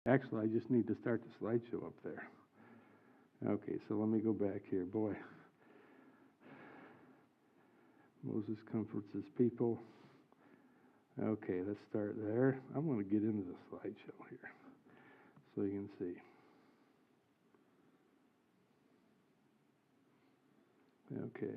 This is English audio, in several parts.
Actually, I just need to start the slideshow up there. Okay, so let me go back here. Boy. Moses comforts his people. Okay, let's start there. I'm going to get into the slideshow here so you can see. Okay.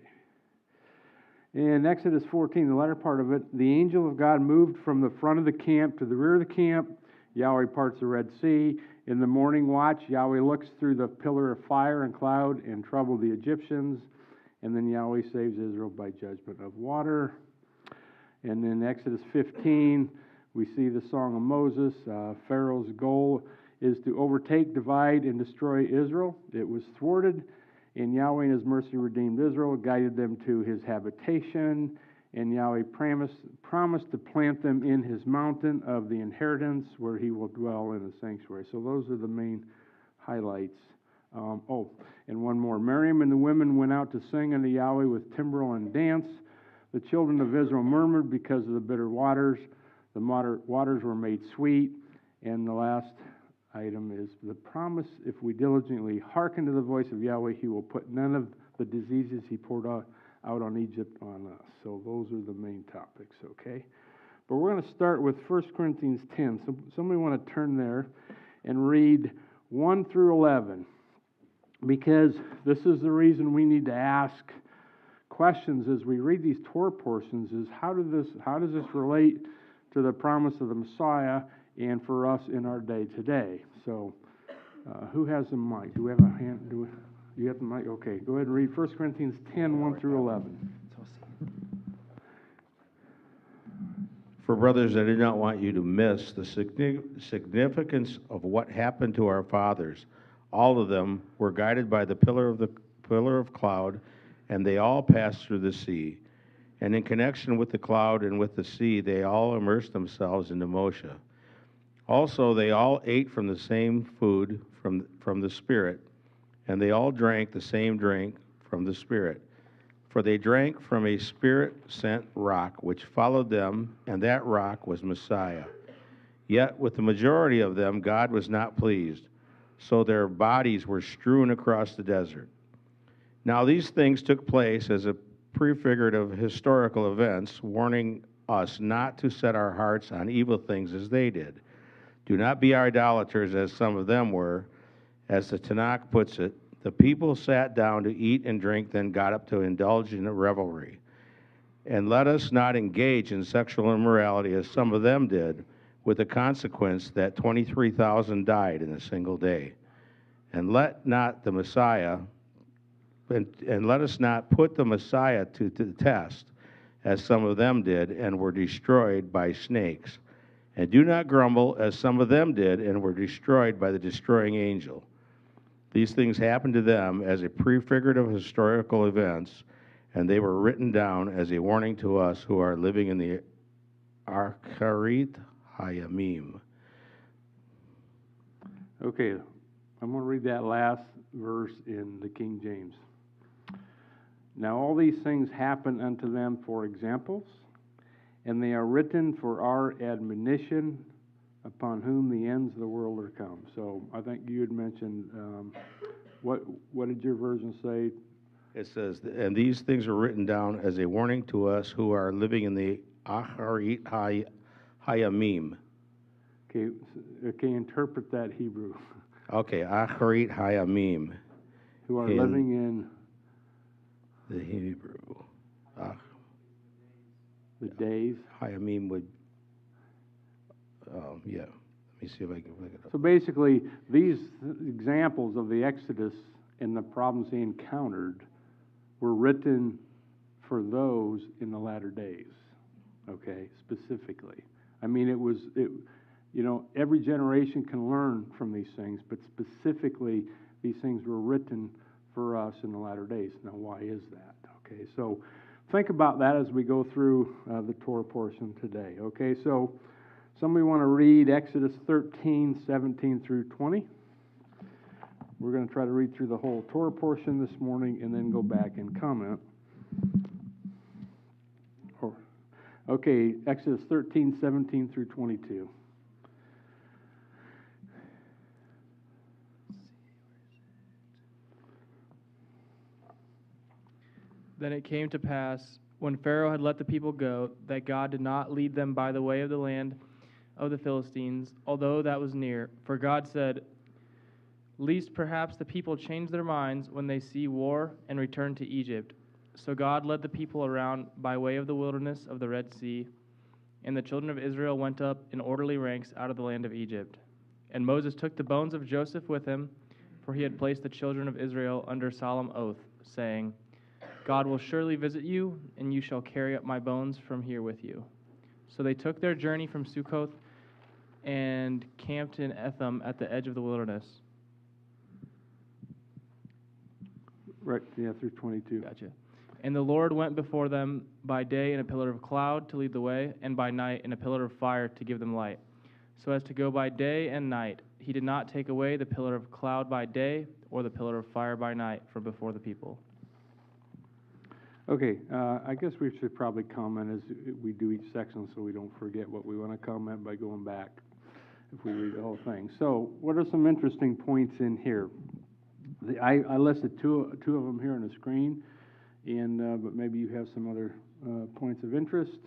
In Exodus 14, the latter part of it, the angel of God moved from the front of the camp to the rear of the camp. Yahweh parts the Red Sea. In the morning watch, Yahweh looks through the pillar of fire and cloud and troubled the Egyptians. And then Yahweh saves Israel by judgment of water. And in Exodus 15, we see the Song of Moses. Pharaoh's goal is to overtake, divide, and destroy Israel. It was thwarted, and Yahweh in His mercy redeemed Israel, guided them to His habitation, and Yahweh promised to plant them in His mountain of the inheritance, where He will dwell in the sanctuary. So those are the main highlights. And one more. Miriam and the women went out to sing unto Yahweh with timbrel and dance. The children of Israel murmured because of the bitter waters. The waters were made sweet. And the last item is the promise: if we diligently hearken to the voice of Yahweh, He will put none of the diseases He poured out on Egypt on us. So those are the main topics, okay? But we're going to start with 1 Corinthians 10. So somebody want to turn there and read 1 through 11. Because this is the reason we need to ask questions as we read these Torah portions: is how does this relate to the promise of the Messiah and for us in our day today? So, who has the mic? Do we have a hand? You have the mic? Okay, go ahead and read 1 Corinthians 10, 1 through 11. For brothers, I do not want you to miss the significance of what happened to our fathers. All of them were guided by the pillar of cloud, and they all passed through the sea. And in connection with the cloud and with the sea, they all immersed themselves into Moshe. Also, they all ate from the same food from the Spirit, and they all drank the same drink from the Spirit. For they drank from a Spirit-sent rock, which followed them, and that rock was Messiah. Yet with the majority of them, God was not pleased. So their bodies were strewn across the desert. Now these things took place as a prefigured of historical events, warning us not to set our hearts on evil things as they did. Do not be idolaters as some of them were. As the Tanakh puts it, the people sat down to eat and drink, then got up to indulge in a revelry. And let us not engage in sexual immorality as some of them did, with the consequence that 23,000 died in a single day. And let not the Messiah, and let us not put the Messiah to the test, as some of them did, and were destroyed by snakes. And do not grumble, as some of them did, and were destroyed by the destroying angel. These things happened to them as a prefigured of historical events, and they were written down as a warning to us who are living in the Acharit Hayamim. Okay, I'm going to read that last verse in the King James. Now all these things happen unto them for examples, and they are written for our admonition, upon whom the ends of the world are come. So I think you had mentioned, what did your version say? It says, and these things are written down as a warning to us who are living in the Acharit Hayamim. Okay, interpret that Hebrew. Okay, Acharit Hayamim. Who are living in the Hebrew. The days. Hayamim would, yeah. Let me see if I can look it up. So basically, these examples of the Exodus and the problems they encountered were written for those in the latter days. Okay, specifically. I mean, every generation can learn from these things, but specifically, these things were written for us in the latter days. Now, why is that? Okay, so think about that as we go through the Torah portion today. Okay, so somebody want to read Exodus 13, 17 through 20? We're going to try to read through the whole Torah portion this morning and then go back and comment. Okay, Exodus 13, 17 through 22. Then it came to pass, when Pharaoh had let the people go, that God did not lead them by the way of the land of the Philistines, although that was near. For God said, lest perhaps the people change their minds when they see war and return to Egypt. So God led the people around by way of the wilderness of the Red Sea, and the children of Israel went up in orderly ranks out of the land of Egypt. And Moses took the bones of Joseph with him, for he had placed the children of Israel under solemn oath, saying, God will surely visit you, and you shall carry up my bones from here with you. So they took their journey from Sukkoth and camped in Etham at the edge of the wilderness. Right, yeah, through 22. Gotcha. And the Lord went before them by day in a pillar of cloud to lead the way, and by night in a pillar of fire to give them light, so as to go by day and night. He did not take away the pillar of cloud by day or the pillar of fire by night from before the people. Okay, I guess we should probably comment as we do each section so we don't forget what we want to comment by going back if we read the whole thing. So, what are some interesting points in here? I listed two of them here on the screen, and but maybe you have some other points of interest.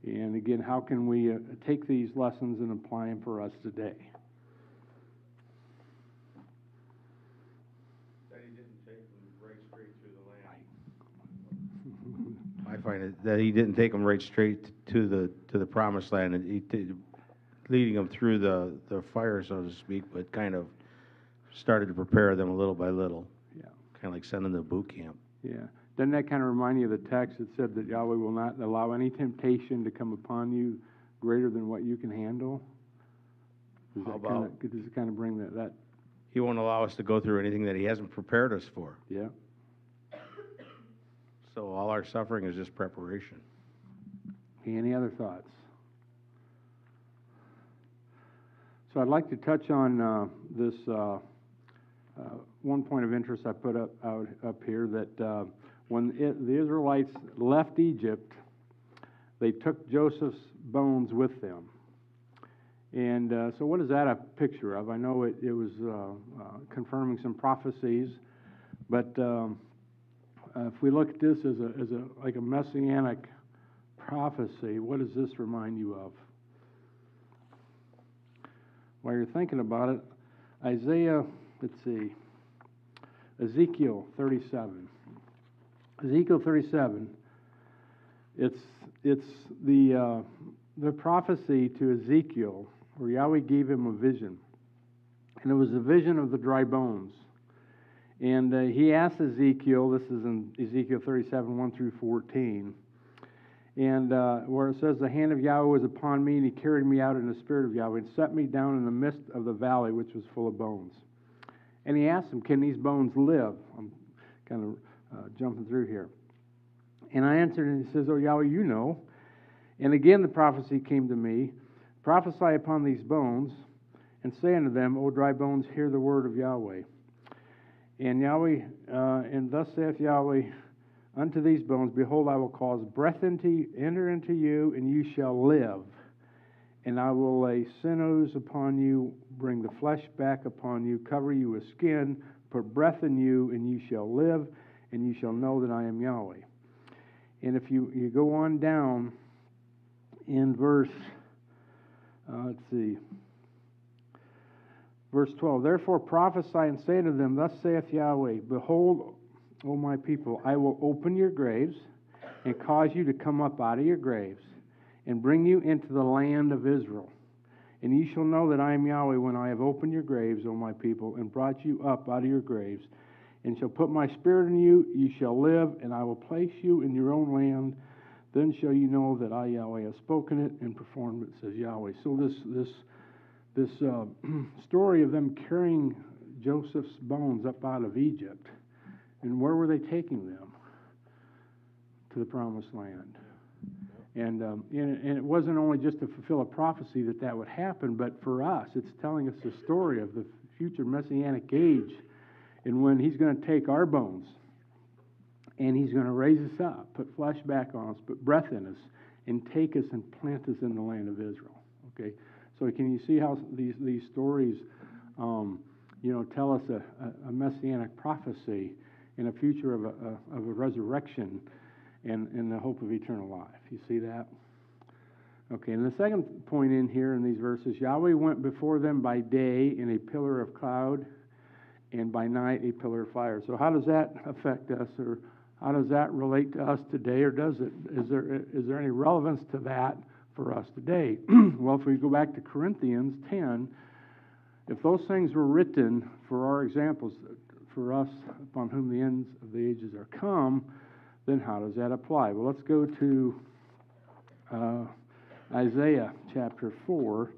And again, how can we take these lessons and apply them for us today? That he didn't take them right straight through the land. I find it that he didn't take them right straight to the promised land, and leading them through the fire, so to speak, but kind of started to prepare them a little by little. Yeah. Kind of like sending them to boot camp. Yeah. Doesn't that kind of remind you of the text that said that Yahweh will not allow any temptation to come upon you greater than what you can handle? Does it kind of bring that? He won't allow us to go through anything that he hasn't prepared us for. Yeah. So all our suffering is just preparation. Any other thoughts? So I'd like to touch on this one point of interest I put up here, that when the Israelites left Egypt, they took Joseph's bones with them. And so what is that a picture of? I know it was confirming some prophecies, but if we look at this as like a messianic prophecy, what does this remind you of? While you're thinking about it, Ezekiel 37. Ezekiel 37, it's the prophecy to Ezekiel where Yahweh gave him a vision. And it was a vision of the dry bones. And he asked Ezekiel, this is in Ezekiel 37, 1 through 14, and where it says, the hand of Yahweh was upon me, and he carried me out in the spirit of Yahweh, and set me down in the midst of the valley, which was full of bones. And he asked him, can these bones live? I'm kind of jumping through here. And I answered, and he says, oh, Yahweh, you know. And again the prophecy came to me, prophesy upon these bones, and say unto them, O dry bones, hear the word of Yahweh. And and thus saith Yahweh unto these bones, behold, I will cause breath enter into you, and you shall live. And I will lay sinews upon you, bring the flesh back upon you, cover you with skin, put breath in you, and you shall live, and you shall know that I am Yahweh. And if you go on down in verse 12, therefore prophesy and say to them, thus saith Yahweh, behold, O my people, I will open your graves and cause you to come up out of your graves and bring you into the land of Israel. And ye shall know that I am Yahweh when I have opened your graves, O my people, and brought you up out of your graves, and shall put my spirit in you, ye shall live, and I will place you in your own land. Then shall you know that I, Yahweh, have spoken it and performed it, says Yahweh. So this story of them carrying Joseph's bones up out of Egypt, and where were they taking them? To the promised land. And it wasn't only just to fulfill a prophecy that would happen, but for us, it's telling us the story of the future Messianic age, and when he's going to take our bones, and he's going to raise us up, put flesh back on us, put breath in us, and take us and plant us in the land of Israel. Okay, so can you see how these stories, tell us a messianic prophecy, and a future of a resurrection and the hope of eternal life. You see that? Okay, and the second point in here in these verses, Yahweh went before them by day in a pillar of cloud, and by night a pillar of fire. So how does that affect us, or how does that relate to us today, or does it? Is there any relevance to that for us today? Well, if we go back to Corinthians 10, if those things were written for our examples, for us upon whom the ends of the ages are come, then how does that apply? Well, let's go to Isaiah chapter 4,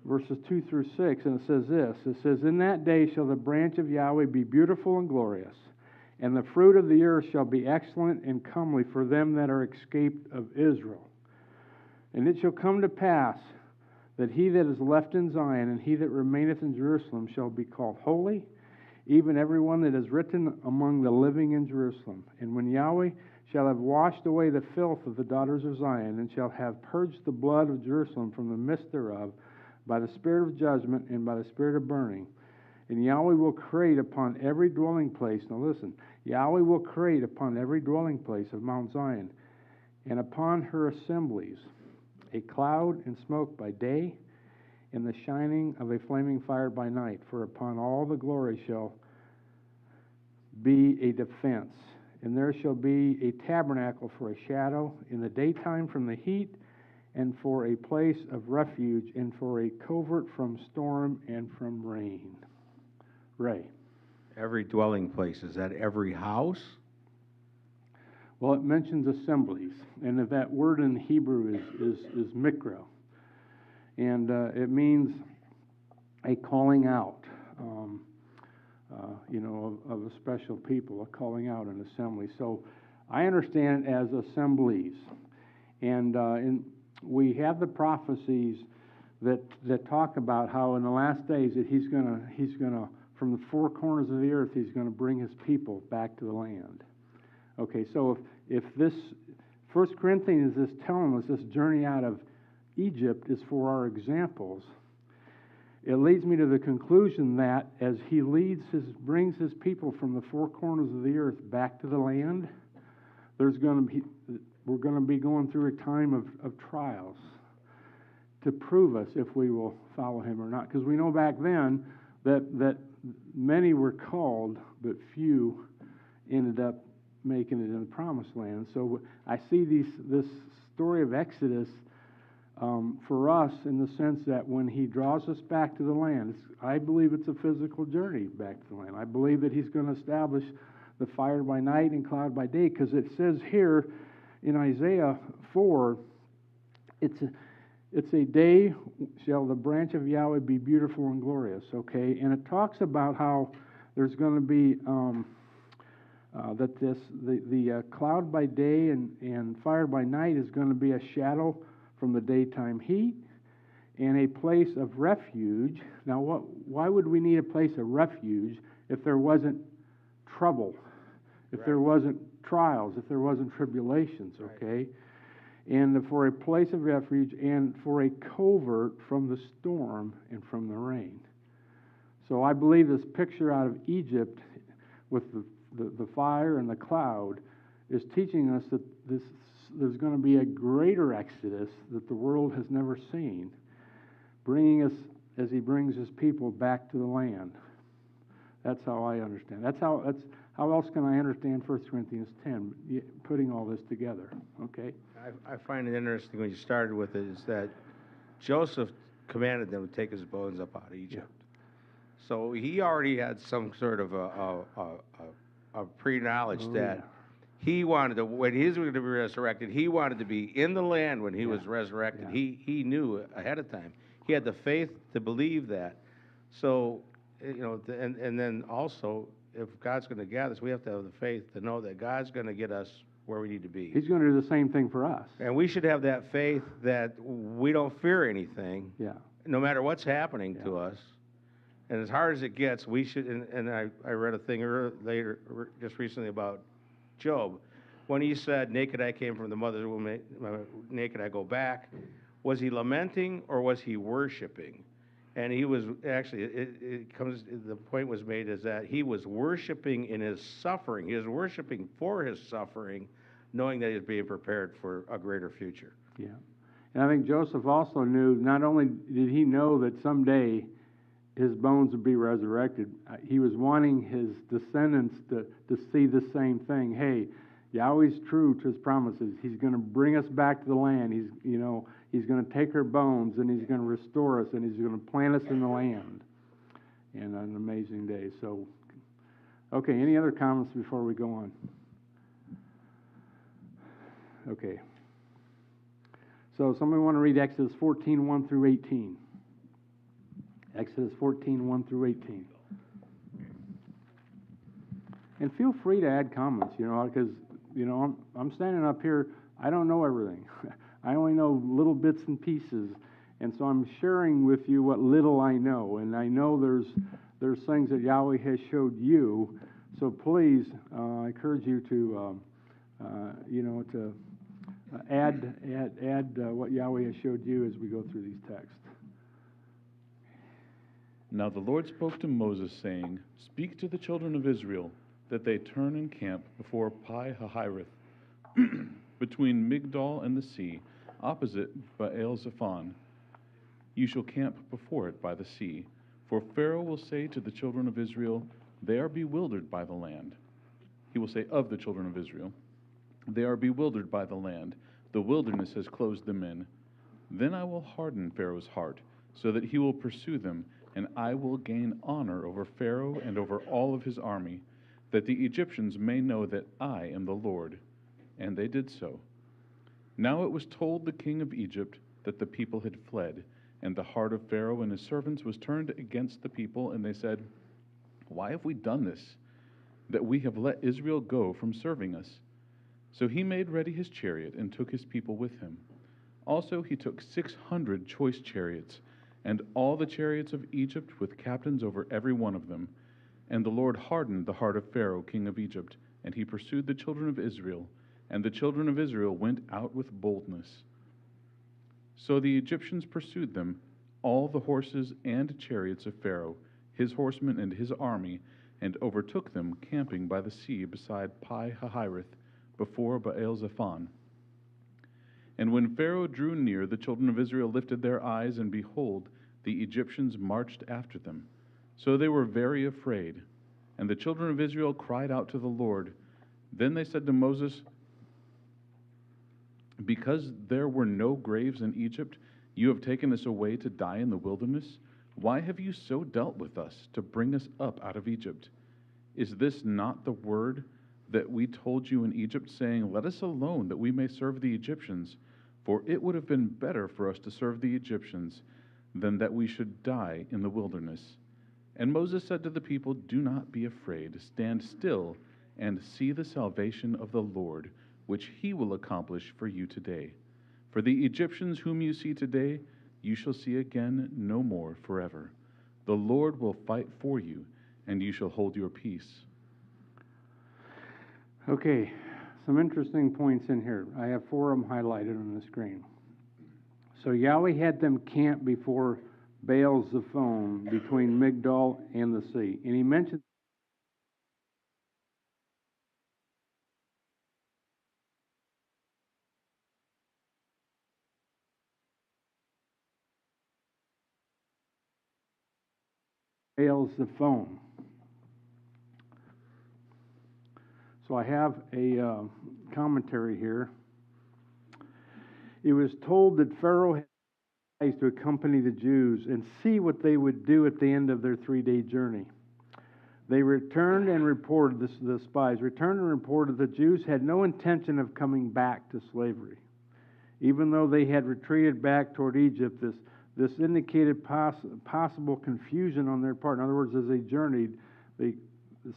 verses 2 through 6, and it says this. It says, "In that day shall the branch of Yahweh be beautiful and glorious, and the fruit of the earth shall be excellent and comely for them that are escaped of Israel. And it shall come to pass that he that is left in Zion and he that remaineth in Jerusalem shall be called holy, even every one that is written among the living in Jerusalem. And when Yahweh shall have washed away the filth of the daughters of Zion, and shall have purged the blood of Jerusalem from the midst thereof, by the spirit of judgment and by the spirit of burning. And Yahweh will create upon every dwelling place," now listen, Yahweh will create upon every dwelling place of Mount Zion, and upon her assemblies, a cloud and smoke by day, and the shining of a flaming fire by night. For upon all the glory shall be a defense. And there shall be a tabernacle for a shadow in the daytime from the heat, and for a place of refuge, and for a covert from storm and from rain. Ray. Every dwelling place, is that every house? Well, it mentions assemblies, and that word in Hebrew is mikra, and it means a calling out, of a special people, a calling out, an assembly. So I understand it as assemblies, and we have the prophecies that talk about how in the last days that he's gonna from the four corners of the earth he's gonna bring his people back to the land. Okay, so if this 1 Corinthians is telling us this journey out of Egypt is for our examples, it leads me to the conclusion that as he brings his people from the four corners of the earth back to the land, we're going to be going through a time of trials to prove us if we will follow him or not. Because we know back then that many were called, but few ended up making it in the promised land. So I see this story of Exodus for us in the sense that when he draws us back to the land, I believe it's a physical journey back to the land. I believe that he's going to establish the fire by night and cloud by day, because it says here in Isaiah 4, it's a day shall the branch of Yahweh be beautiful and glorious, okay? And it talks about how there's going to be that the cloud by day and fire by night is going to be a shadow from the daytime heat, and a place of refuge. Now, why would we need a place of refuge if there wasn't trouble, if there wasn't trials, if there wasn't tribulations, okay? Right. And for a place of refuge, and for a covert from the storm and from the rain. So I believe this picture out of Egypt with the fire and the cloud is teaching us that there's going to be a greater exodus that the world has never seen, bringing us, as he brings his people back to the land. That's how I understand. How else can I understand 1 Corinthians 10, putting all this together, okay? I find it interesting when you started with it is that Joseph commanded them to take his bones up out of Egypt. Yeah. So he already had some sort of a pre-knowledge that he wanted to, when he was going to be resurrected, he wanted to be in the land when he was resurrected. Yeah. He knew ahead of time. He had the faith to believe that. So, and then also, if God's going to gather us, we have to have the faith to know that God's going to get us where we need to be. He's going to do the same thing for us. And we should have that faith that we don't fear anything, no matter what's happening to us. And as hard as it gets, we should, and I read a thing later, just recently about Job. When he said, naked I came from the mother's womb, naked I go back, was he lamenting or was he worshiping? And he was actually, the point was made is that he was worshiping in his suffering. He was worshiping for his suffering, knowing that he was being prepared for a greater future. Yeah. And I think Joseph also knew, not only did he know that someday his bones would be resurrected, he was wanting his descendants to see the same thing. Hey, Yahweh's true to his promises. He's going to bring us back to the land. He's going to take our bones and he's going to restore us and he's going to plant us in the land. And an amazing day. So, okay, any other comments before we go on? Okay. So somebody want to read Exodus 14, 1 through 18. Exodus 14, 1 through 18. And feel free to add comments, because, I'm standing up here, I don't know everything. I only know little bits and pieces. And so I'm sharing with you what little I know. And I know there's things that Yahweh has showed you. So please, I encourage you to, to add what Yahweh has showed you as we go through these texts. Now the Lord spoke to Moses, saying, Speak to the children of Israel, that they turn and camp before Pi-hahiroth, between Migdol and the sea, opposite Baal-zephon. You shall camp before it by the sea. For Pharaoh will say to the children of Israel, They are bewildered by the land. He will say of the children of Israel, They are bewildered by the land. The wilderness has closed them in. Then I will harden Pharaoh's heart, so that he will pursue them, and I will gain honor over Pharaoh and over all of his army, that the Egyptians may know that I am the Lord. And they did so. Now it was told the king of Egypt that the people had fled, and the heart of Pharaoh and his servants was turned against the people, and they said, Why have we done this, that we have let Israel go from serving us? So he made ready his chariot and took his people with him. Also he took 600 choice chariots, and all the chariots of Egypt with captains over every one of them. And the Lord hardened the heart of Pharaoh, king of Egypt, and he pursued the children of Israel, and the children of Israel went out with boldness. So the Egyptians pursued them, all the horses and chariots of Pharaoh, his horsemen and his army, and overtook them camping by the sea beside Pi-hahiroth, before Baal-zephon. And when Pharaoh drew near, the children of Israel lifted their eyes, and behold, the Egyptians marched after them. So they were very afraid. And the children of Israel cried out to the Lord. Then they said to Moses, Because there were no graves in Egypt, you have taken us away to die in the wilderness. Why have you so dealt with us, to bring us up out of Egypt? Is this not the word that we told you in Egypt, saying, Let us alone, that we may serve the Egyptians? For it would have been better for us to serve the Egyptians than that we should die in the wilderness. And Moses said to the people, Do not be afraid. Stand still and see the salvation of the Lord, which he will accomplish for you today. For the Egyptians whom you see today, you shall see again no more forever. The Lord will fight for you, and you shall hold your peace. Okay, some interesting points in here. I have 4 of them highlighted on the screen. So Yahweh had them camp before Baal-zephon, between Migdol and the sea. And he mentioned Baal-zephon. So I have a commentary here. It was told that Pharaoh had to accompany the Jews and see what they would do at the end of their 3-day journey. They returned and reported, the spies returned and reported the Jews had no intention of coming back to slavery. Even though they had retreated back toward Egypt, this indicated possible confusion on their part. In other words, as they journeyed, it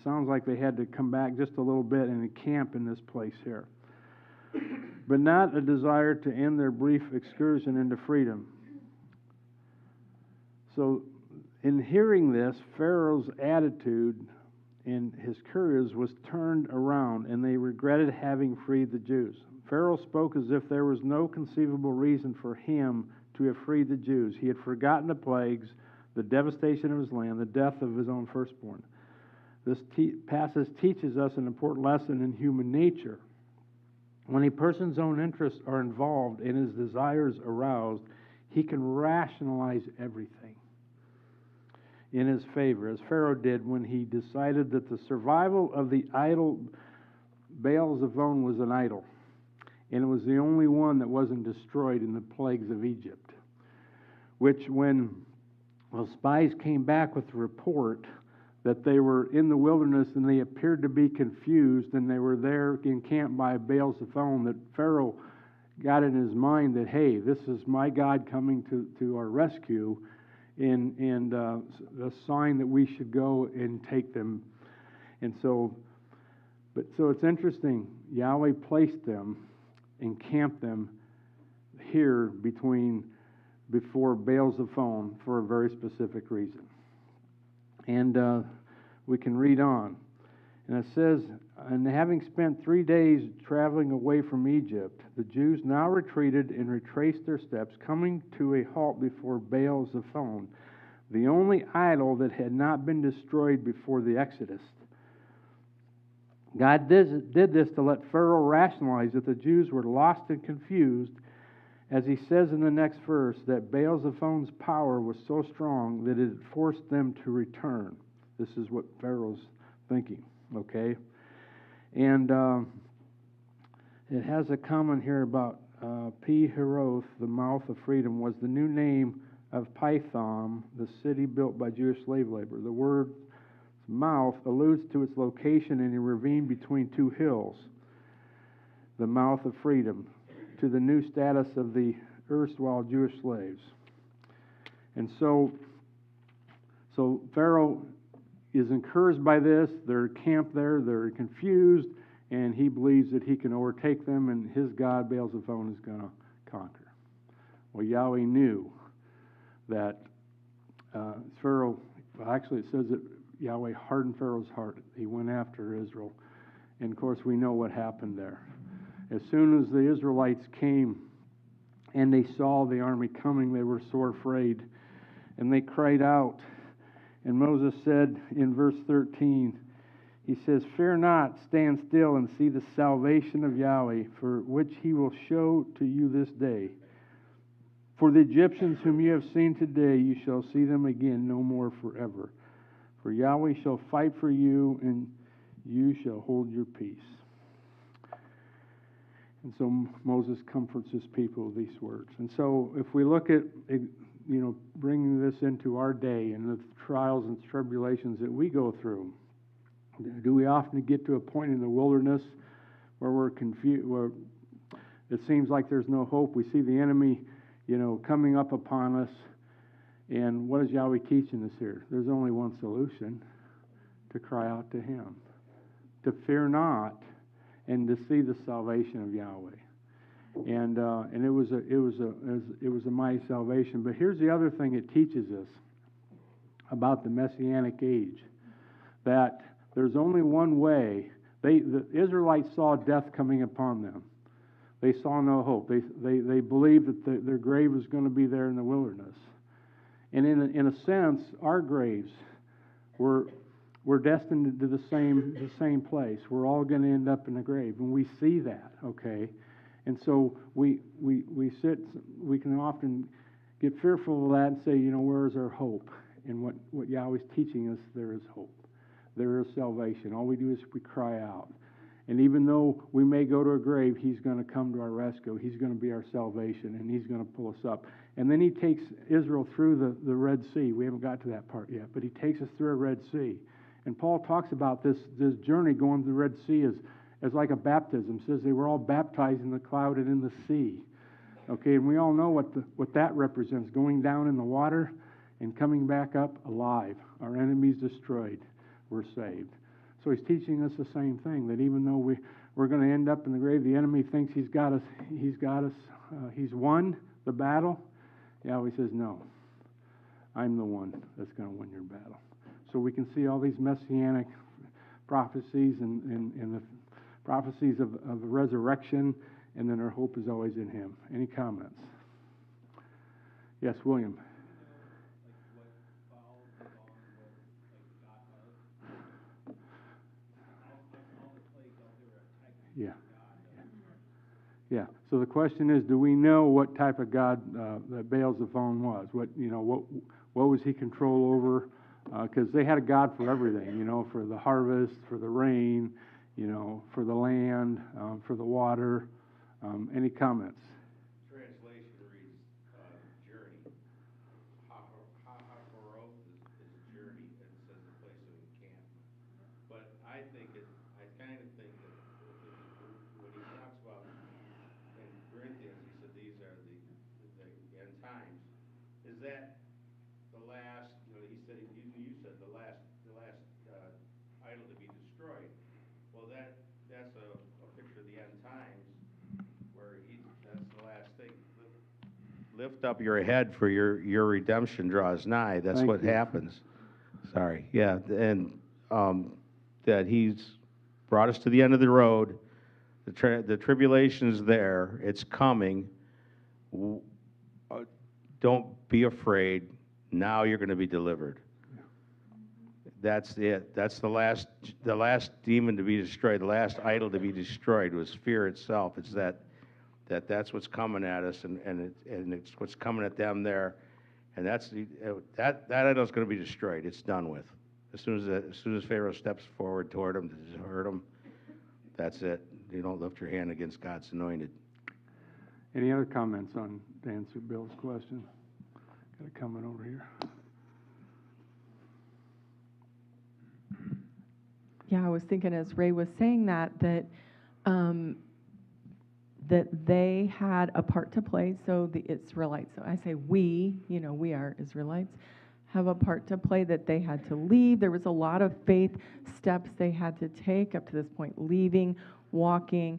sounds like they had to come back just a little bit and camp in this place here. But not a desire to end their brief excursion into freedom. So, in hearing this, Pharaoh's attitude and his courage was turned around, and they regretted having freed the Jews. Pharaoh spoke as if there was no conceivable reason for him to have freed the Jews. He had forgotten the plagues, the devastation of his land, the death of his own firstborn. This passage teaches us an important lesson in human nature. When a person's own interests are involved and his desires aroused, he can rationalize everything in his favor, as Pharaoh did when he decided that the survival of the idol Baal-Zephon was an idol, and it was the only one that wasn't destroyed in the plagues of Egypt, which when spies came back with the report that they were in the wilderness and they appeared to be confused and they were there encamped by Baal-Zephon, that Pharaoh got in his mind that, hey, this is my God coming to our rescue, and a sign that we should go and take them. And so it's interesting. Yahweh placed them, encamped them here before Baal-Zephon for a very specific reason. And we can read on. And it says, and having spent 3 days traveling away from Egypt, the Jews now retreated and retraced their steps, coming to a halt before Baal-Zephon, the only idol that had not been destroyed before the Exodus. God did this to let Pharaoh rationalize that the Jews were lost and confused, as he says in the next verse, that Baal-Zephon's power was so strong that it forced them to return. This is what Pharaoh's thinking, okay? And it has a comment here about Pi-Hahiroth, the mouth of freedom, was the new name of Pithom, the city built by Jewish slave labor. The word mouth alludes to its location in a ravine between two hills, the mouth of freedom, to the new status of the erstwhile Jewish slaves. And so Pharaoh is encouraged by this. They're camped there, they're confused, and he believes that he can overtake them, and his god Baal-Zephon is going to conquer. Well, Yahweh knew that Pharaoh, actually it says that Yahweh hardened Pharaoh's heart. He went after Israel. And of course we know what happened there. As soon as the Israelites came and they saw the army coming, they were sore afraid. And they cried out. And Moses said in verse 13, he says, "Fear not, stand still and see the salvation of Yahweh, for which he will show to you this day. For the Egyptians whom you have seen today, you shall see them again no more forever. For Yahweh shall fight for you, and you shall hold your peace." And so Moses comforts his people with these words. And so if we look at, bringing this into our day and the trials and tribulations that we go through, do we often get to a point in the wilderness where we're confused, where it seems like there's no hope? We see the enemy, coming up upon us. And what is Yahweh teaching us here? There's only one solution: to cry out to him, to fear not, and to see the salvation of Yahweh. And it was a mighty salvation. But here's the other thing it teaches us about the Messianic age: that there's only one way. The Israelites saw death coming upon them. They saw no hope. They believed that their grave was going to be there in the wilderness. And in a sense, our graves were destined to the same place. We're all going to end up in the grave, and we see that, okay? And so we can often get fearful of that and say, where is our hope? And what Yahweh's teaching us, there is hope. There is salvation. All we do is we cry out. And even though we may go to a grave, he's going to come to our rescue. He's going to be our salvation, and he's going to pull us up. And then he takes Israel through the Red Sea. We haven't got to that part yet, but he takes us through a Red Sea. And Paul talks about this journey going to the Red Sea as like a baptism. He says they were all baptized in the cloud and in the sea. Okay, and we all know what that represents: going down in the water and coming back up alive. Our enemies destroyed. We're saved. So he's teaching us the same thing, that even though we're going to end up in the grave, the enemy thinks he's got us, he's won the battle. Yahweh says, no, I'm the one that's going to win your battle. So we can see all these messianic prophecies and the prophecies of resurrection, and then our hope is always in him. Any comments? Yes, William. Yeah. Yeah. So the question is, do we know what type of God that Baal-zephon was? What was he control over? Because they had a God for everything, for the harvest, for the rain, for the land, for the water. Any comments? Translation reads, journey. Ha-ha-ha-ha-roth is journey, and it says the place of encamp. But I kind of think that when he talks about in Corinthians, he said these are the end times. Is that the last? He said you said the last idol to be destroyed. Well, that's a picture of the end times, where that's the last thing. Lift up your head, for your redemption draws nigh. That's Thank what you. happens. Sorry, yeah, and that he's brought us to the end of the road. The tribulation's there. It's coming. Don't be afraid. Now you're going to be delivered. That's it. That's the last demon to be destroyed. The last idol to be destroyed was fear itself. It's that's what's coming at us, and it's what's coming at them there, and that idol's going to be destroyed. It's done with. As soon as Pharaoh steps forward toward him to hurt him, that's it. You don't lift your hand against God's anointed. Any other comments on to answer Bill's question? Got a comment over here. Yeah, I was thinking as Ray was saying that they had a part to play. So the Israelites, so I say we are Israelites, have a part to play, that they had to leave. There was a lot of faith steps they had to take up to this point, leaving, walking.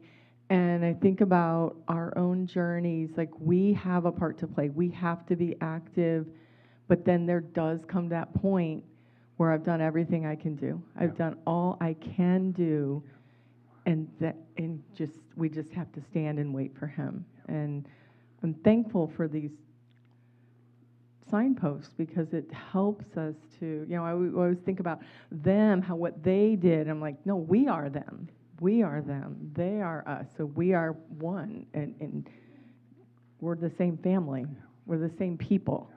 And I think about our own journeys, like we have a part to play. We have to be active, but then there does come that point where I've done everything I can do. I've done all I can do, and we just have to stand and wait for him. And I'm thankful for these signposts, because it helps us to, I always think about them, what they did. I'm like, no, we are them. We are them. They are us. So we are one, and we're the same family. We're the same people,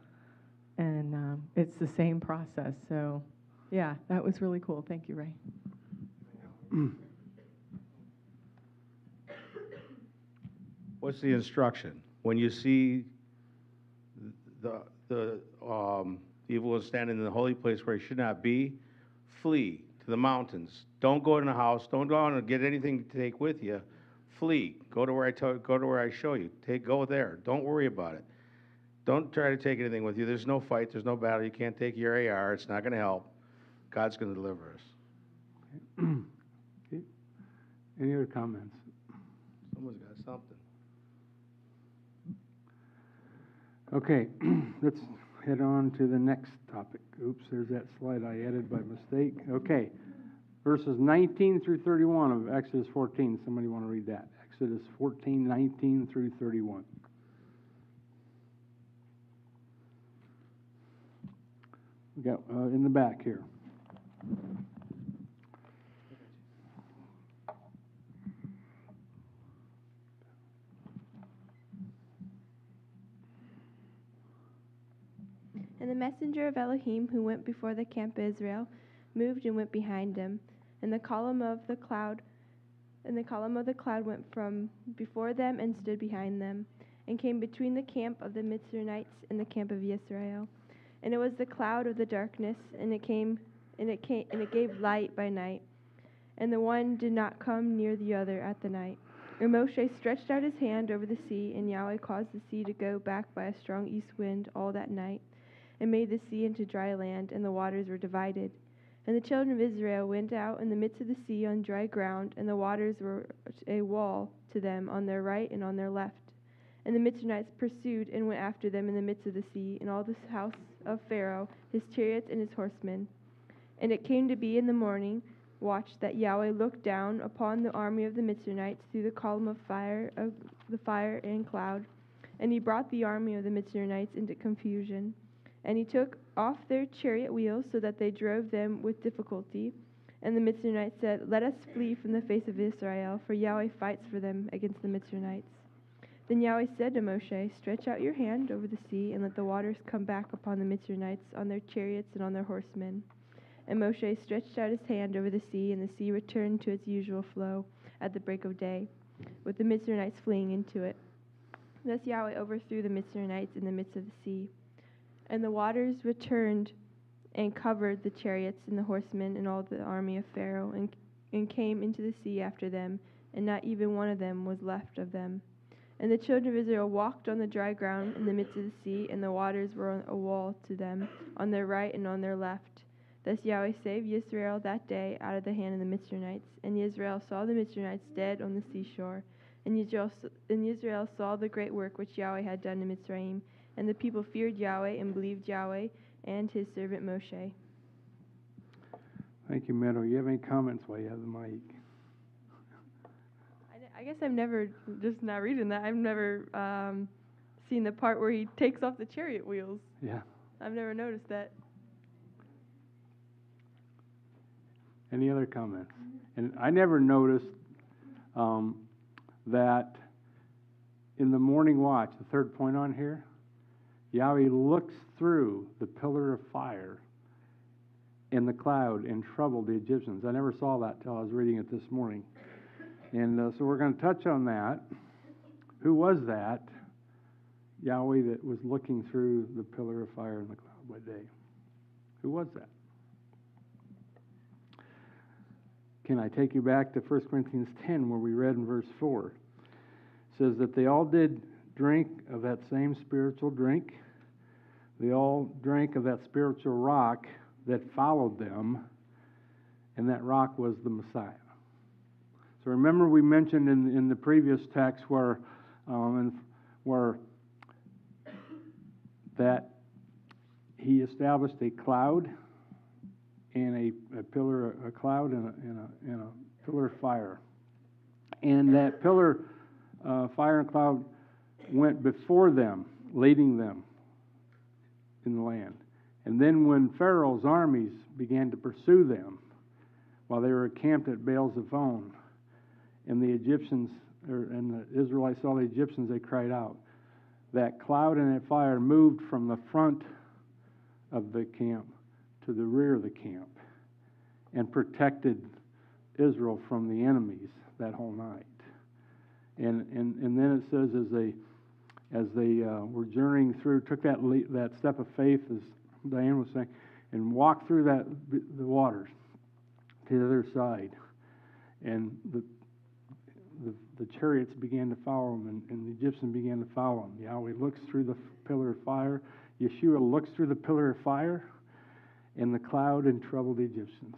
and it's the same process. So, yeah, that was really cool. Thank you, Ray. What's the instruction? When you see the evil one standing in the holy place where he should not be, flee to the mountains. Don't go in the house. Don't go on and get anything to take with you. Flee. Go to where I show you. Go there. Don't worry about it. Don't try to take anything with you. There's no fight. There's no battle. You can't take your AR. It's not going to help. God's going to deliver us. Okay. Any other comments? Someone's got something. Okay, let's head on to the next topic. Oops, there's that slide I added by mistake. Okay, verses 19 through 31 of Exodus 14. Somebody want to read that? Exodus 14, 19 through 31. We got in the back here. And the messenger of Elohim, who went before the camp of Israel, moved and went behind them. And the column of the cloud went from before them and stood behind them, and came between the camp of the Mitzrayimites and the camp of Israel. And it was the cloud of the darkness, and it gave light by night. And the one did not come near the other at the night. And Moshe stretched out his hand over the sea, and Yahweh caused the sea to go back by a strong east wind all that night, and made the sea into dry land, and the waters were divided. And the children of Israel went out in the midst of the sea on dry ground, and the waters were a wall to them on their right and on their left. And the Mitzrayimites pursued and went after them in the midst of the sea, and all the house of Pharaoh, his chariots and his horsemen. And it came to be in the morning watch that Yahweh looked down upon the army of the Mitzrayimites through the column of the fire and cloud, and he brought the army of the Mitzrayimites into confusion. And he took off their chariot wheels so that they drove them with difficulty. And the Mitzrayimites said, "Let us flee from the face of Israel, for Yahweh fights for them against the Mitzrayimites." Then Yahweh said to Moshe, "Stretch out your hand over the sea, and let the waters come back upon the Mitzrayimites, on their chariots and on their horsemen." And Moshe stretched out his hand over the sea, and the sea returned to its usual flow at the break of day, with the Mitzrayimites fleeing into it. Thus Yahweh overthrew the Mitzrayimites in the midst of the sea. And the waters returned and covered the chariots and the horsemen and all the army of Pharaoh, and came into the sea after them, and not even one of them was left of them. And the children of Israel walked on the dry ground in the midst of the sea, and the waters were a wall to them on their right and on their left. Thus Yahweh saved Israel that day out of the hand of the Mitzrayimites. And Israel saw the Mitzrayimites dead on the seashore. And Israel saw the great work which Yahweh had done in Mitzrayim. And the people feared Yahweh and believed Yahweh and his servant Moshe. Thank you, Meadow. You have any comments while you have the mic? I guess I've never, just not reading that, I've never seen the part where he takes off the chariot wheels. Yeah. I've never noticed that. Any other comments? And I never noticed that in the morning watch, the third point on here, Yahweh looks through the pillar of fire in the cloud and troubled the Egyptians. I never saw that till I was reading it this morning. And so we're going to touch on that. Who was that Yahweh that was looking through the pillar of fire in the cloud by day? Who was that? Can I take you back to 1 Corinthians 10 where we read in verse 4? It says that they all did drink of that same spiritual drink. They all drank of that spiritual rock that followed them, and that rock was the Messiah. So remember we mentioned in the previous text where that he established a cloud and a pillar, a cloud and a pillar of fire. And that pillar, fire and cloud went before them, leading them in the land. And then when Pharaoh's armies began to pursue them while they were camped at Baal-zephon, and the Egyptians, and the Israelites saw the Egyptians, they cried out. That cloud and that fire moved from the front of the camp to the rear of the camp and protected Israel from the enemies that whole night. And then it says as they were journeying through, took that step of faith, as Diane was saying, and walked through the waters to the other side, and the chariots began to follow them, and the Egyptians began to follow them. Yahweh looks through the pillar of fire. Yeshua looks through the pillar of fire and the cloud and troubled the Egyptians.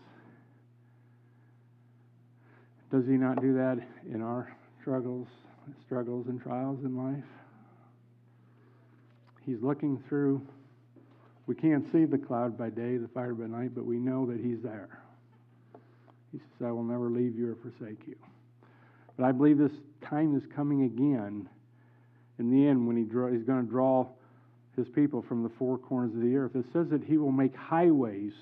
Does he not do that in our struggles and trials in life? He's looking through. We can't see the cloud by day, the fire by night, but we know that he's there. He says, "I will never leave you or forsake you." But I believe this time is coming again in the end when he's going to draw his people from the four corners of the earth. It says that he will make highways.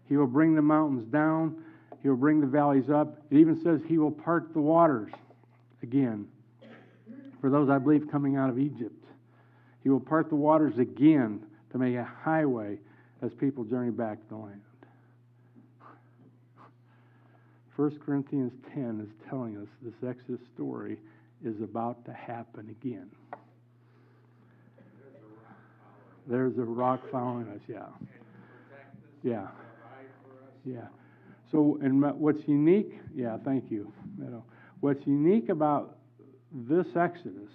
He will bring the mountains down. He will bring the valleys up. It even says he will part the waters again. For those, I believe, coming out of Egypt. He will part the waters again to make a highway as people journey back to the land. 1 Corinthians 10 is telling us this Exodus story is about to happen again. There's a rock following us, yeah. Yeah. Yeah. So, and what's unique, yeah, thank you, Meadow. What's unique about this Exodus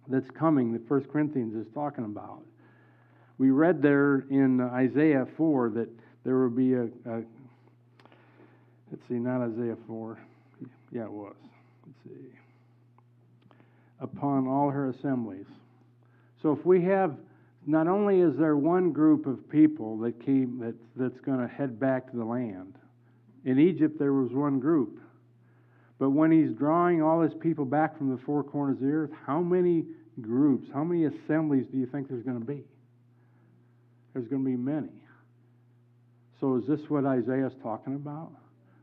that's coming, that 1 Corinthians is talking about, we read there in Isaiah 4 that there will be let's see, not Isaiah 4. Yeah, it was. Let's see. Upon all her assemblies. So if we have, not only is there one group of people that came that's going to head back to the land. In Egypt there was one group. But when he's drawing all his people back from the four corners of the earth, how many groups, how many assemblies do you think there's going to be? There's going to be many. So is this what Isaiah's talking about?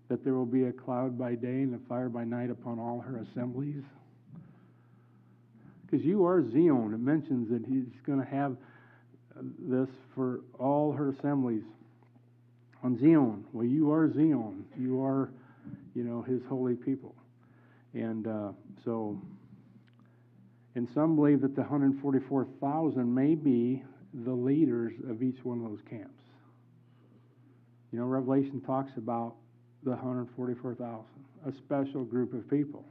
That there will be a cloud by day and a fire by night upon all her assemblies? Because you are Zion. It mentions that he's going to have this for all her assemblies on Zion. Well, you are Zion. You are, his holy people. And and some believe that the 144,000 may be the leaders of each one of those camps. Revelation talks about the 144,000, a special group of people.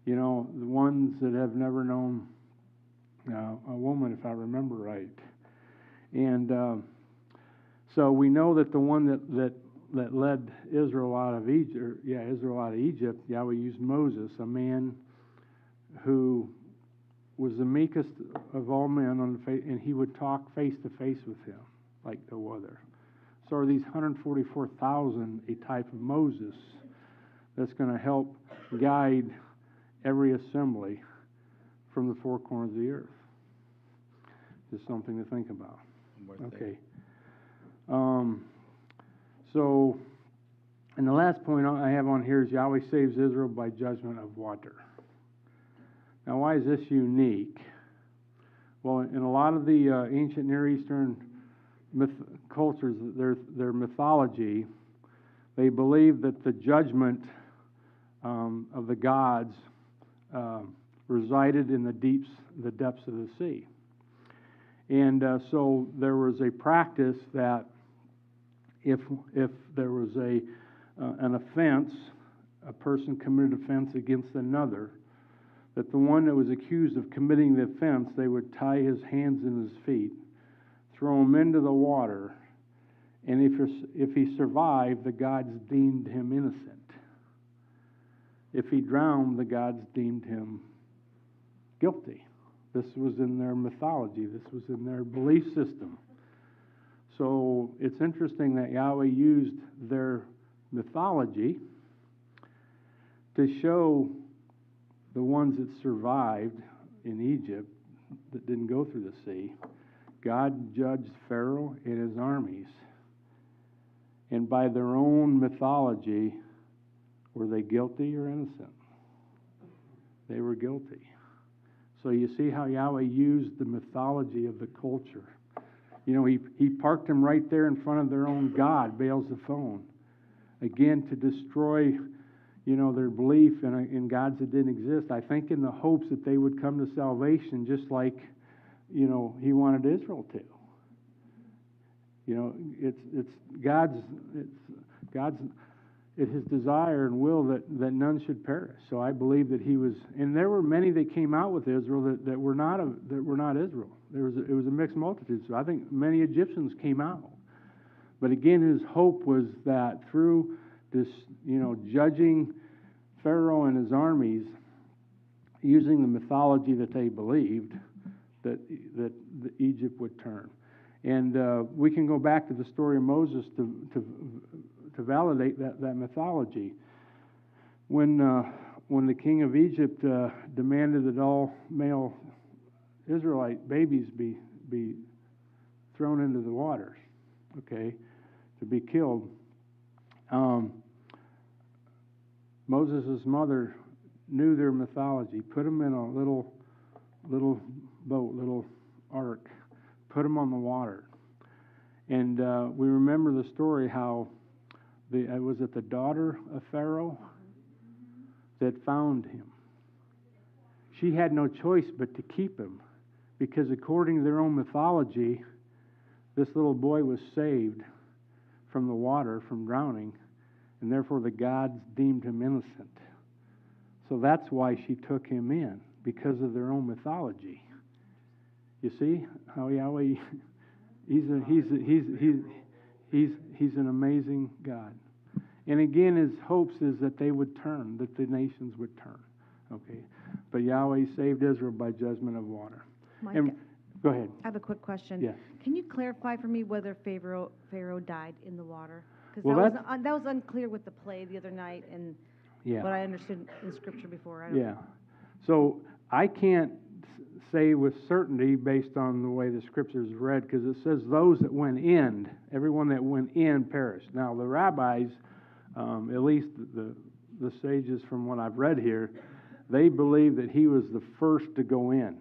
The ones that have never known a woman, if I remember right. And so we know that the one that led Israel out of Egypt, Yahweh used Moses, a man who was the meekest of all men on the face, and he would talk face to face with him like no other. So are these 144,000 a type of Moses that's going to help guide every assembly from the four corners of the earth? Just something to think about. Okay. So, and the last point I have on here is Yahweh saves Israel by judgment of water. Now, why is this unique? Well, in a lot of the ancient Near Eastern cultures, their mythology, they believe that the judgment of the gods resided in the depths of the sea. And so there was a practice that if there was an offense, a person committed offense against another, that the one that was accused of committing the offense, they would tie his hands and his feet, throw him into the water, and if he survived, the gods deemed him innocent. If he drowned, the gods deemed him guilty. This was in their mythology. This was in their belief system. So it's interesting that Yahweh used their mythology to show the ones that survived in Egypt, that didn't go through the sea. God judged Pharaoh and his armies. And by their own mythology, were they guilty or innocent? They were guilty. So you see how Yahweh used the mythology of the culture. He parked them right there in front of their own god, Baal-zephon, again to destroy, their belief in gods that didn't exist. I think in the hopes that they would come to salvation, just like, he wanted Israel to. It's his desire and will that none should perish. So I believe that he was, and there were many that came out with Israel that were not Israel. It was a mixed multitude. So I think many Egyptians came out. But again, his hope was that through this, judging Pharaoh and his armies, using the mythology that they believed, that Egypt would turn. And we can go back to the story of Moses to validate that mythology. When the king of Egypt demanded that all male Israelite babies be thrown into the waters, to be killed, Moses' mother knew their mythology, put them in a little boat, little ark, put them on the water. And we remember the story how was it the daughter of Pharaoh that found him? She had no choice but to keep him, because according to their own mythology, this little boy was saved from the water, from drowning, and therefore the gods deemed him innocent. So that's why she took him in, because of their own mythology. You see how Yahweh, he's an amazing God. And again, his hopes is that they would turn, that the nations would turn. But Yahweh saved Israel by judgment of water. Mike, Go ahead. I have a quick question. Yes. Can you clarify for me whether Pharaoh died in the water? Because Well, that was unclear with the play the other night, and what I understood in Scripture before. So I can't say with certainty based on the way the scriptures read, because it says those that went in, everyone that went in perished. Now the rabbis, at least the sages from what I've read here, they believe that he was the first to go in,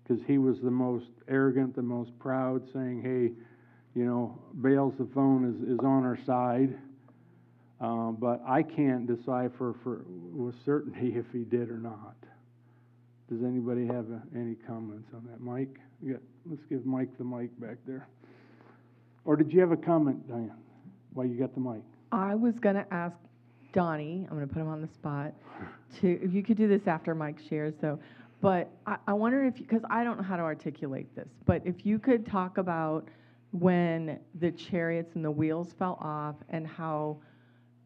because he was the most arrogant, the most proud, saying, hey, you know, Baal's the phone is on our side. But I can't decipher with certainty if he did or not. Does anybody have any comments on that? Mike? Let's give Mike the mic back there. Or did you have a comment, Diane, while you got the mic? I was going to ask Donnie, I'm going to put him on the spot, if you could do this after Mike shares, though. But I wonder if, because I don't know how to articulate this, but if you could talk about when the chariots and the wheels fell off and how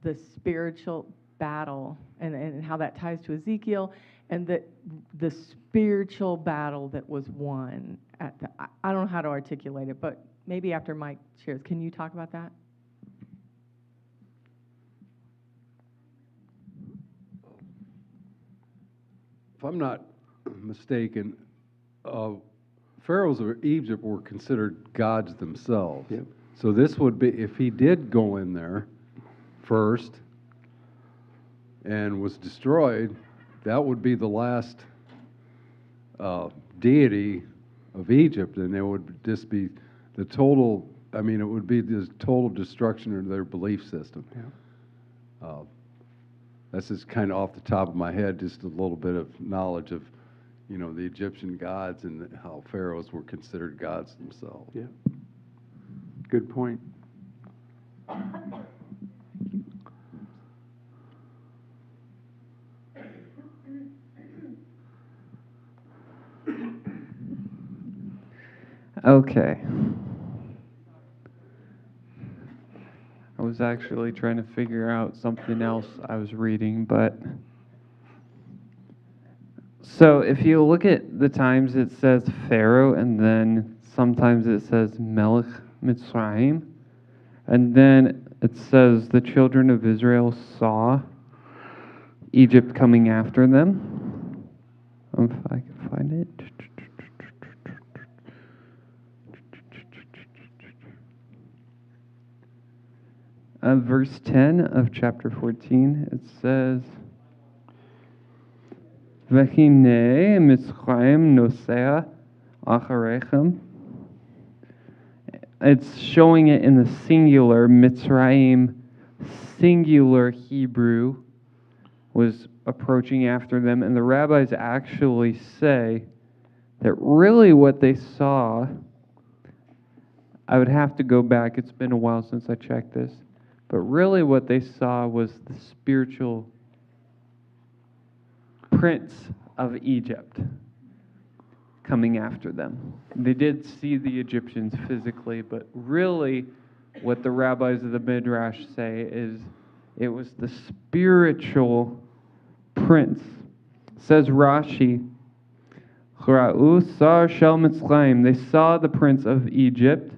the spiritual battle and how that ties to Ezekiel, and the spiritual battle that was won at I don't know how to articulate it, but maybe after Mike shares, can you talk about that? If I'm not mistaken, pharaohs of Egypt were considered gods themselves. Yep. So this would be, if he did go in there first and was destroyed, that would be the last deity of Egypt, and it would just be the total, I mean, it would be the total destruction of their belief system. Yeah. That's just kind of off the top of my head, just a little bit of knowledge of, you know, the Egyptian gods and how pharaohs were considered gods themselves. Yeah. Good point. Okay. I was actually trying to figure out something else I was reading, but so if you look at the times it says Pharaoh, and then sometimes it says Melech Mitzrayim, and then it says the children of Israel saw Egypt coming after them. If I can find it. Verse 10 of chapter 14, it says, V'hinei Mitzrayim nosea acharechem. It's showing it in the singular. Mitzrayim, singular Hebrew, was approaching after them. And the rabbis actually say that really what they saw, I would have to go back. It's been a while since I checked this. But really what they saw was the spiritual prince of Egypt coming after them. They did see the Egyptians physically, but really what the rabbis of the Midrash say is it was the spiritual prince. Says Rashi, Chera'u sar shel Mitzrayim. They saw the prince of Egypt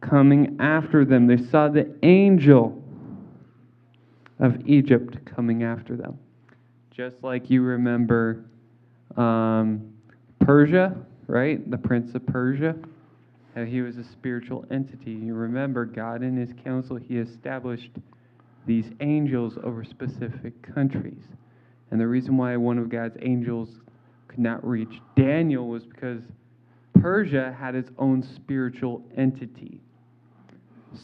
coming after them. They saw the angel of Egypt coming after them. Just like you remember Persia, right? The prince of Persia, how he was a spiritual entity. You remember God in his council, he established these angels over specific countries. And the reason why one of God's angels could not reach Daniel was because Persia had its own spiritual entity.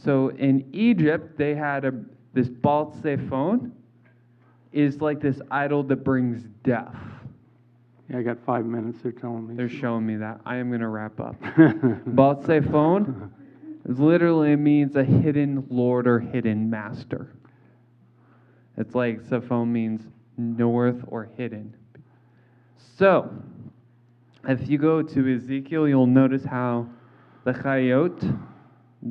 So in Egypt, they had this Baal Zephon is like this idol that brings death. Yeah, I got 5 minutes, they're telling me. They're showing me that. I am going to wrap up. Baal Zephon literally means a hidden lord or hidden master. It's like Zephon means north or hidden. So, if you go to Ezekiel, you'll notice how the Chayot,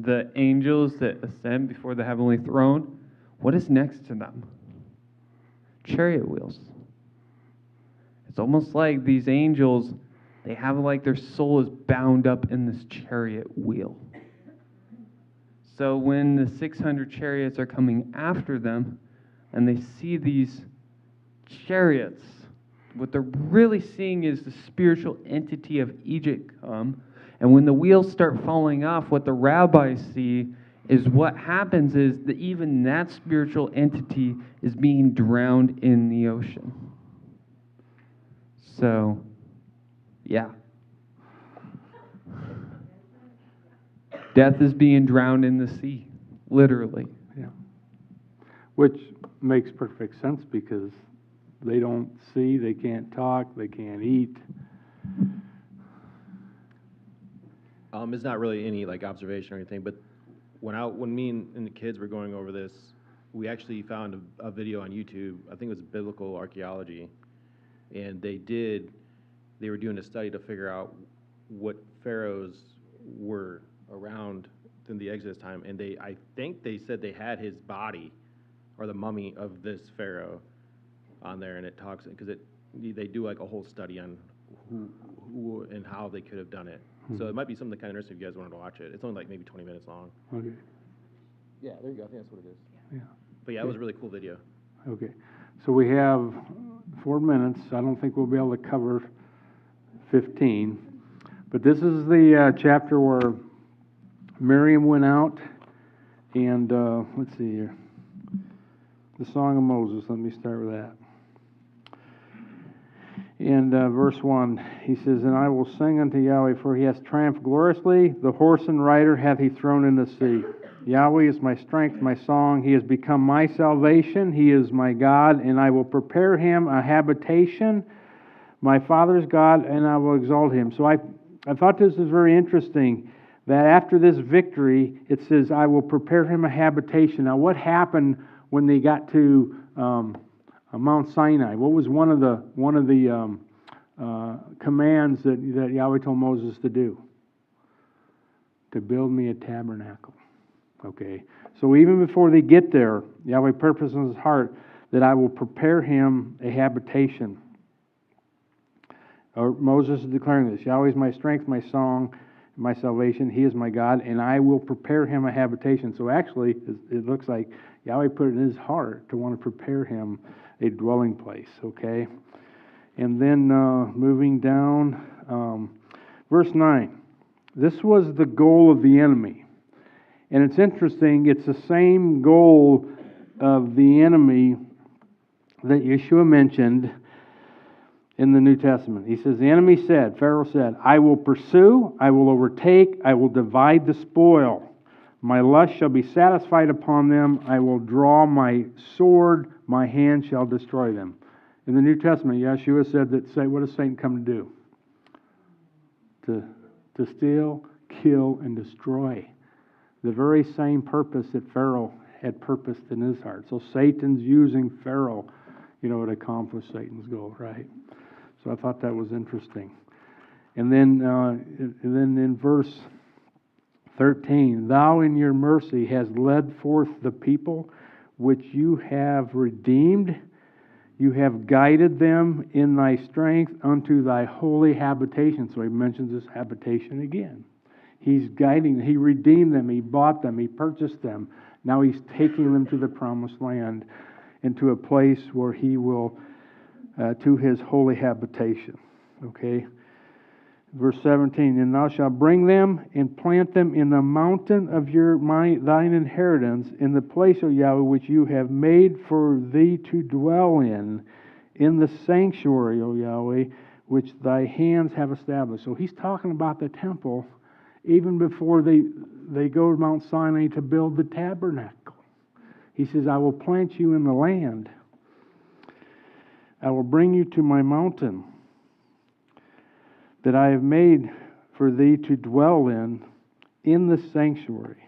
the angels that ascend before the heavenly throne, what is next to them? Chariot wheels. It's almost like these angels, they have like their soul is bound up in this chariot wheel. So when the 600 chariots are coming after them, and they see these chariots. What they're really seeing is the spiritual entity of Egypt come. And when the wheels start falling off, what the rabbis see is what happens is that even that spiritual entity is being drowned in the ocean. So, yeah. Death is being drowned in the sea, literally. Yeah. Which makes perfect sense because they don't see, they can't talk, they can't eat. It's not really any like observation or anything, but when me and the kids were going over this, we actually found a video on YouTube. I think it was biblical archaeology, and they were doing a study to figure out what pharaohs were around in the Exodus time, and I think they said they had his body or the mummy of this pharaoh on there, and it talks because they do like a whole study on who and how they could have done it. So it might be something kind of interesting if you guys wanted to watch it. It's only like maybe 20 minutes long. Okay. Yeah, there you go. I think that's what it is. Yeah. But yeah, it was a really cool video. Okay. So we have 4 minutes. I don't think we'll be able to cover 15. But this is the chapter where Miriam went out and, let's see here. The Song of Moses. Let me start with that. In verse 1, he says, "And I will sing unto Yahweh, for he has triumphed gloriously. The horse and rider hath he thrown in the sea. Yahweh is my strength, my song. He has become my salvation. He is my God, and I will prepare him a habitation, my father's God, and I will exalt him." So I thought this was very interesting, that after this victory, it says, "I will prepare him a habitation." Now, what happened when they got to Mount Sinai? What was one of the commands that Yahweh told Moses to do? To build me a tabernacle. Okay, so even before they get there, Yahweh purposed in his heart that I will prepare him a habitation. Moses is declaring this: Yahweh is my strength, my song, my salvation. He is my God, and I will prepare him a habitation. So actually, it looks like Yahweh put it in his heart to want to prepare him a dwelling place. Okay, and then moving down, verse 9. This was the goal of the enemy. And it's interesting, it's the same goal of the enemy that Yeshua mentioned in the New Testament. He says, the enemy said, Pharaoh said, "I will pursue, I will overtake, I will divide the spoil. My lust shall be satisfied upon them. I will draw my sword, my hand shall destroy them." In the New Testament, Yeshua said that, what does Satan come to do? To steal, kill, and destroy. The very same purpose that Pharaoh had purposed in his heart. So Satan's using Pharaoh, to accomplish Satan's goal, right? So I thought that was interesting. And then in verse 13, "Thou in your mercy hast led forth the people which you have redeemed. You have guided them in thy strength unto thy holy habitation." So he mentions this habitation again. He's guiding, he redeemed them, he bought them, he purchased them. Now he's taking them to the promised land, into a place where he will, to his holy habitation. Okay? Verse 17, "And thou shalt bring them and plant them in the mountain of thine inheritance, in the place, O Yahweh, which you have made for thee to dwell in the sanctuary, O Yahweh, which thy hands have established." So he's talking about the temple even before they go to Mount Sinai to build the tabernacle. He says, "I will plant you in the land. I will bring you to my mountain that I have made for thee to dwell in the sanctuary."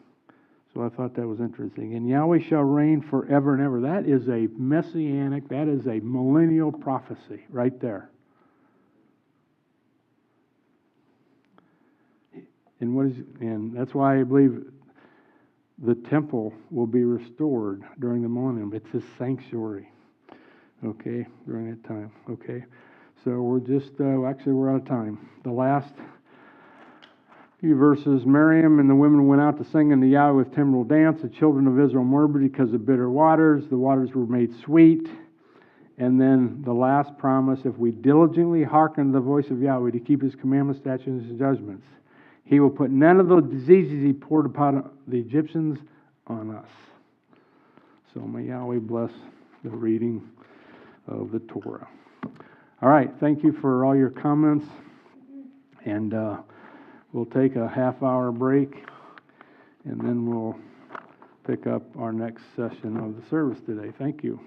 So I thought that was interesting. "And Yahweh shall reign forever and ever." That is a messianic, that is a millennial prophecy right there. And that's why I believe the temple will be restored during the millennium. It's his sanctuary. Okay, during that time. Okay. So we're just, actually we're out of time. The last few verses, "Miriam and the women went out to sing unto Yahweh with timbrel dance. The children of Israel murmured because of bitter waters. The waters were made sweet. And then the last promise, if we diligently hearken to the voice of Yahweh to keep his commandments, statutes, and judgments, he will put none of the diseases he poured upon the Egyptians on us. So may Yahweh bless the reading of the Torah. All right, thank you for all your comments. And we'll take a half-hour break, and then we'll pick up our next session of the service today. Thank you.